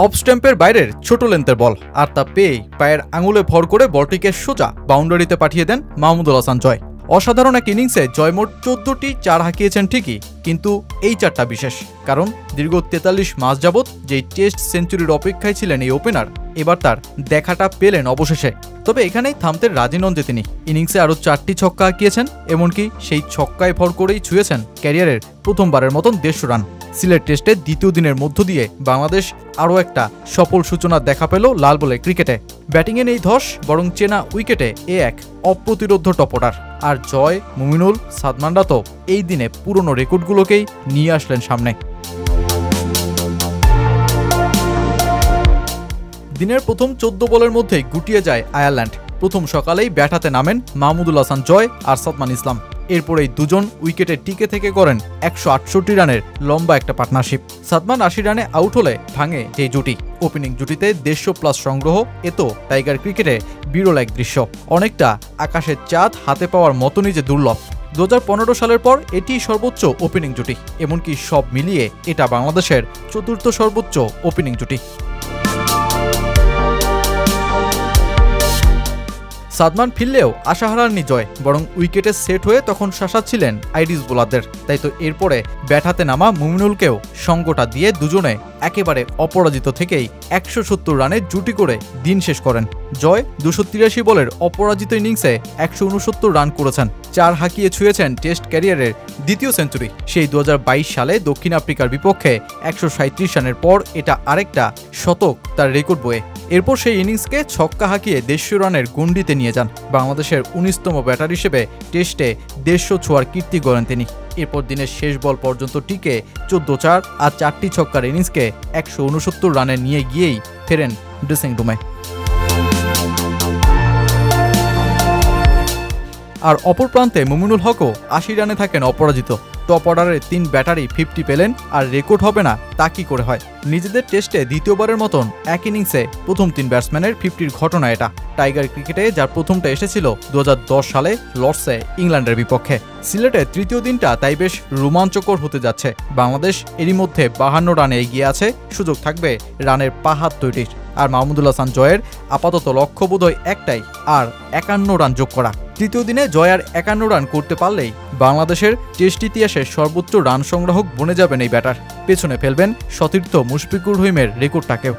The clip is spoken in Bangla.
অফ স্ট্যাম্পের বাইরের ছোট লেন্থের বল, আর তা পেয়েই পায়ের আঙুলে ভর করে বলটিকে সোজা বাউন্ডারিতে পাঠিয়ে দেন মাহমুদুল হাসান জয়। অসাধারণ এক ইনিংসে জয় মোট 14টি চার হাঁকিয়েছেন ঠিকই, কিন্তু এই চারটা বিশেষ, কারণ দীর্ঘ 43 মাস যাবৎ যেই টেস্ট সেঞ্চুরির অপেক্ষায় ছিলেন এই ওপেনার, এবার তার দেখাটা পেলেন অবশেষে। তবে এখানেই থামতে রাজি নন যে তিনি। ইনিংসে আরও 4টি ছক্কা হাঁকিয়েছেন, এমনকি সেই ছক্কায় ভর করেই ছুঁয়েছেন ক্যারিয়ারের প্রথমবারের মতন 150 রান। সিলেট টেস্টে দ্বিতীয় দিনের মধ্য দিয়ে বাংলাদেশ আরও একটা সফল সূচনা দেখা পেল লাল বলের ক্রিকেটে। ব্যাটিংয়ে নেই ধস, বরং চেনা উইকেটে এক অপ্রতিরোধ্য টপ অর্ডার। আর জয়, মুমিনুল, সাদমানরা তো এই দিনে পুরনো রেকর্ডগুলোকেই নিয়ে আসলেন সামনে। দিনের প্রথম 14 বলের মধ্যেই গুটিয়ে যায় আয়ারল্যান্ড। প্রথম সকালেই ব্যাট হাতে নামেন মাহমুদুল হাসান জয় আর সাদমান ইসলাম। এরপরেই দুজন উইকেটে টিকে থেকে করেন 168 রানের লম্বা একটা পার্টনারশিপ। সাদমান 80 রানে আউট হলে ভাঙে যেই জুটি। ওপেনিং জুটিতে 150+ সংগ্রহ, এতো টাইগার ক্রিকেটে বিরল এক দৃশ্য। অনেকটা আকাশের চাঁদ হাতে পাওয়ার মতনই যে দুর্লভ। 2015 সালের পর এটি সর্বোচ্চ ওপেনিং জুটি, এমনকি সব মিলিয়ে এটা বাংলাদেশের 4র্থ সর্বোচ্চ ওপেনিং জুটি। সাদমান ফিরলেও আশা হারাননি জয়, বরং উইকেটে সেট হয়ে তখন শাসাচ্ছিলেন আইরিশ বোলারদের। তাই তো এরপরে ব্যাট হাতে নামা মুমিনুলকেও সঙ্গটা দিয়ে দুজনে একেবারে অপরাজিত থেকেই 170 রানের জুটি করে দিন শেষ করেন। জয় 283 বলের অপরাজিত ইনিংসে 169 রান করেছেন, 4 হাঁকিয়ে ছুঁয়েছেন টেস্ট ক্যারিয়ারের দ্বিতীয় সেঞ্চুরি। সেই 2022 সালে দক্ষিণ আফ্রিকার বিপক্ষে 137 রানের পর এটা আরেকটা শতক তার রেকর্ড বয়ে। এরপর সেই ইনিংসকে ছক্কা হাঁকিয়ে 150 রানের গণ্ডিতে নিয়ে যান। বাংলাদেশের 19তম ব্যাটার হিসেবে টেস্টে 150 ছোঁয়ার কীর্তি গড়েন তিনি। এরপর দিনের শেষ বল পর্যন্ত টিকে 14 আর 4টি ছক্কার ইনিংসকে 169 রানে নিয়ে গিয়েই ফেরেন ড্রেসিং রুমে। আর অপর প্রান্তে মুমিনুল হকও 80 রানে থাকেন অপরাজিত। টপ অর্ডারের 3 ব্যাটারি 50 পেলেন, আর রেকর্ড হবে না তা কি করে হয়? নিজেদের টেস্টে দ্বিতীয়বারের মতন এক ইনিংসে প্রথম 3 ব্যাটসম্যানের 50-র ঘটনা এটা। টাইগার ক্রিকেটে যার প্রথমটা এসেছিল 2010 সালে লর্ডসে ইংল্যান্ডের বিপক্ষে। সিলেটে তৃতীয় দিনটা তাই বেশ রোমাঞ্চকর হতে যাচ্ছে। বাংলাদেশ এরই মধ্যে 52 রানে এগিয়ে আছে, সুযোগ থাকবে রানের পাহাড় তৈরির। আর মাহমুদুল হাসান জয়ের আপাতত লক্ষ্য বোধহয় একটাই, আর 51 রান যোগ করা। তৃতীয় দিনে জয় আর 51 রান করতে পারলেই বাংলাদেশের টেস্ট ইতিহাসের সর্বোচ্চ রান সংগ্রাহক বনে যাবেন এই ব্যাটার। পেছনে ফেলবেন সতীর্থ মুশফিকুর রহিমের রেকর্ডটাকেও।